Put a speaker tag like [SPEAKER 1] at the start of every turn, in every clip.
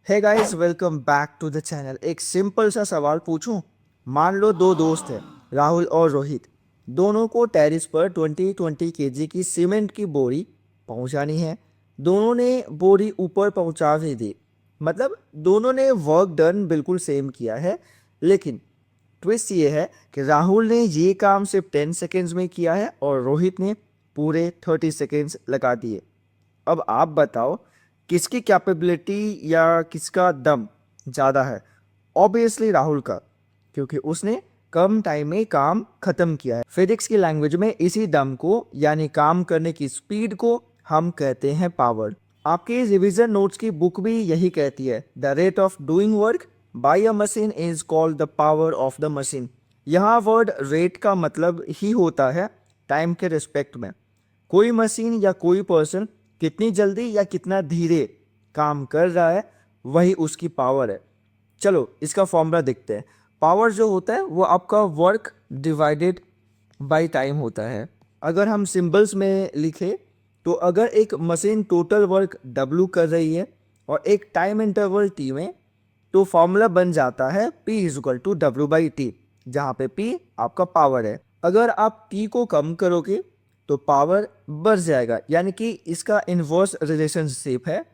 [SPEAKER 1] Hey guys, welcome back to the channel. एक simple सा सवाल पूछूं। मान लो दो दोस्त हैं, राहुल और रोहित। दोनों को टेरिस पर 20-20 केजी की सीमेंट की बोरी पहुंचानी है। दोनों ने बोरी ऊपर पहुंचा भी दी। मतलब दोनों ने वर्क डन बिल्कुल सेम किया है, लेकिन ट्विस्ट ये है कि राहुल ने ये काम सिर्फ 10 सेकेंड्स में किया है और रोहित ने पूरे 30 सेकेंड्स लगा दिए। अब आप बताओ, किसकी कैपेबिलिटी या किसका दम ज़्यादा है? ऑब्वियसली राहुल का, क्योंकि उसने कम टाइम में काम खत्म किया है। फिजिक्स की लैंग्वेज में इसी दम को यानी काम करने की स्पीड को हम कहते हैं पावर। आपके रिवीजन नोट्स की बुक भी यही कहती है, the rate of doing work by a machine is called the power of the machine. यहाँ वर्ड रेट का मतलब ही होता है टाइम के रिस्पेक्ट में। कोई मशीन या कोई पर्सन कितनी जल्दी या कितना धीरे काम कर रहा है, वही उसकी पावर है। चलो इसका फॉर्मूला देखते हैं। पावर जो होता है वो आपका वर्क डिवाइडेड बाय टाइम होता है। अगर हम सिंबल्स में लिखें तो अगर एक मशीन टोटल वर्क W कर रही है और एक टाइम इंटरवल T में, तो फॉर्मूला बन जाता है P is equal to W/T, जहाँ पे P आपका पावर है। अगर आप T को कम करोगे तो पावर बढ़ जाएगा, यानी कि इसका इन्वर्स रिलेशनशिप है।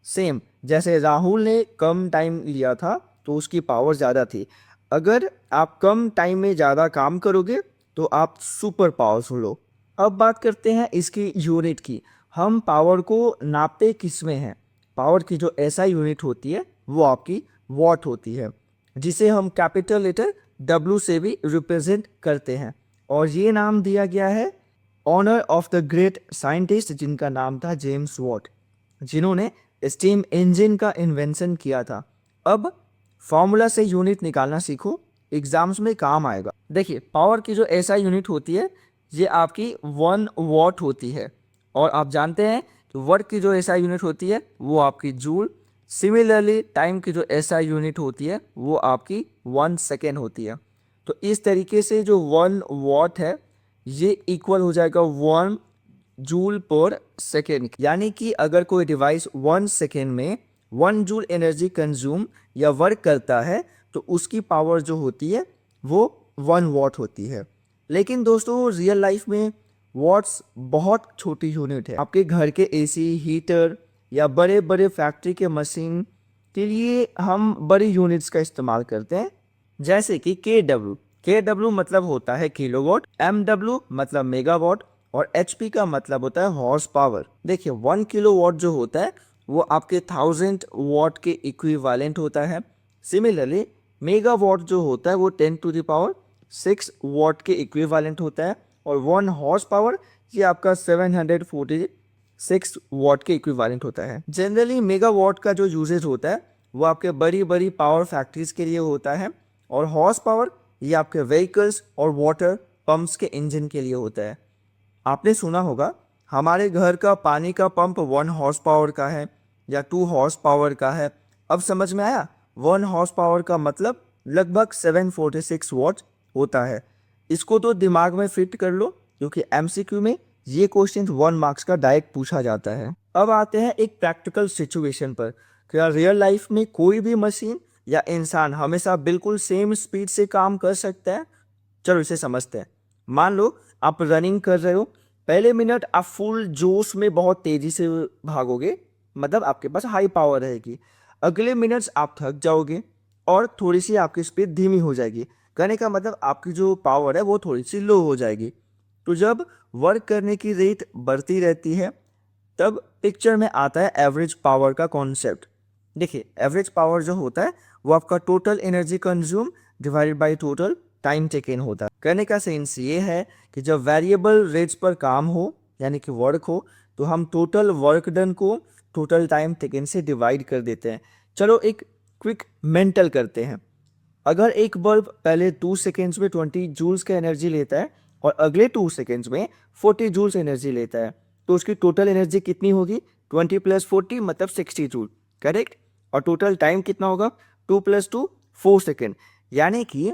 [SPEAKER 1] सेम जैसे राहुल ने कम टाइम लिया था तो उसकी पावर ज़्यादा थी। अगर आप कम टाइम में ज़्यादा काम करोगे तो आप सुपर पावरफुल हो। अब बात करते हैं इसकी यूनिट की। हम पावर को नापते किस में हैं? पावर की जो ऐसा यूनिट होती है वो आपकी वॉट होती है, जिसे हम कैपिटल लेटर W से भी रिप्रेजेंट करते हैं। और ये नाम दिया गया है honour of the great scientist जिनका नाम था जेम्स वॉट, जिन्होंने स्टीम इंजन का इन्वेंशन किया था। अब फॉर्मूला से यूनिट निकालना सीखो, एग्जाम्स में काम आएगा। देखिए, पावर की जो ऐसा यूनिट होती है ये आपकी 1 वॉट होती है, और आप जानते हैं कि वर्क की जो ऐसा यूनिट होती है वो आपकी जूल। सिमिलरली टाइम की जो ऐसा यूनिट होती है वो आपकी 1 सेकेंड होती है। तो इस तरीके से जो 1 वॉट है ये इक्वल हो जाएगा 1 जूल पर सेकेंड। यानी कि अगर कोई डिवाइस 1 सेकेंड में 1 जूल एनर्जी कंज्यूम या वर्क करता है तो उसकी पावर जो होती है वो 1 वॉट होती है। लेकिन दोस्तों, रियल लाइफ में वॉट्स बहुत छोटी यूनिट है। आपके घर के एसी, हीटर या बड़े बड़े फैक्ट्री के मशीन के लिए हम बड़ी यूनिट्स का इस्तेमाल करते हैं, जैसे कि के डब्ल्यू मतलब होता है किलोवाट, MW मतलब मेगावाट, और HP का मतलब होता है हॉर्स पावर। देखिए, 1 किलोवाट जो होता है वो आपके 1000 वॉट के इक्विवेलेंट होता है। सिमिलरली मेगावाट जो होता है वो 10⁻6 वॉट के इक्विवेलेंट होता है, और 1 हॉर्स पावर ये आपका 746 वॉट के इक्विवेलेंट होता है। जनरली मेगावाट का जो यूजेज होता है वो आपके बड़ी बड़ी पावर फैक्ट्रीज के लिए होता है, और हॉर्स पावर ये आपके व्हीकल्स और वाटर पंप्स के इंजन के लिए होता है। आपने सुना होगा हमारे घर का पानी का पंप 1 हॉर्स पावर का है या 2 हॉर्स पावर का है। अब समझ में आया? 1 हॉर्स पावर का मतलब लगभग 746 वॉट होता है। इसको तो दिमाग में फिट कर लो, क्योंकि MCQ में ये क्वेश्चन 1 मार्क्स का डायरेक्ट पूछा जाता है। अब आते हैं एक प्रैक्टिकल सिचुएशन पर। क्या रियल लाइफ में कोई भी मशीन या इंसान हमेशा बिल्कुल सेम स्पीड से काम कर सकता है? चलो इसे समझते हैं। मान लो आप रनिंग कर रहे हो। पहले मिनट आप फुल जोश में बहुत तेजी से भागोगे, मतलब आपके पास हाई पावर रहेगी। अगले मिनट्स आप थक जाओगे और थोड़ी सी आपकी स्पीड धीमी हो जाएगी। कहने का मतलब आपकी जो पावर है वो थोड़ी सी लो हो जाएगी। तो जब वर्क करने की रेट बढ़ती रहती है तब पिक्चर में आता है एवरेज पावर का कॉन्सेप्ट। देखिए, एवरेज पावर जो होता है वो आपका total energy consume divided by total time taken होता है। कहने का सेंस ये है कि जब वेरिएबल रेट्स पर काम हो यानी कि वर्क हो, तो हम टोटल वर्क डन को टोटल टाइम टेकन से डिवाइड कर देते हैं। चलो एक क्विक मेंटल करते हैं। अगर एक बल्ब पहले 2 सेकेंड्स में 20 जूल्स का एनर्जी लेता है और अगले 2 सेकेंड्स में 40 जूल्स एनर्जी लेता है, तो उसकी टोटल एनर्जी कितनी होगी? 20 + 40 मतलब 60 जूल, करेक्ट। और टोटल टाइम कितना होगा? 2 + 2 4 सेकेंड। यानी कि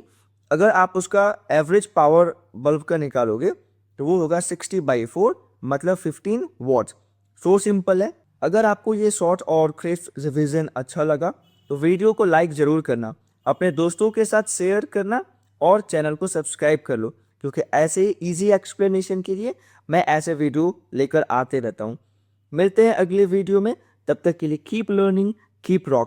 [SPEAKER 1] अगर आप उसका एवरेज पावर बल्ब का निकालोगे तो वो होगा 60/4 मतलब 15 वॉट्स। सो सिंपल है। अगर आपको ये शॉर्ट और क्रिस्प रिवीजन अच्छा लगा तो वीडियो को लाइक ज़रूर करना, अपने दोस्तों के साथ शेयर करना और चैनल को सब्सक्राइब कर लो, क्योंकि ऐसे ही ईजी एक्सप्लेनेशन के लिए मैं ऐसे वीडियो लेकर आते रहता हूँ। मिलते हैं अगले वीडियो में, तब तक के लिए कीप लर्निंग, कीप रॉक।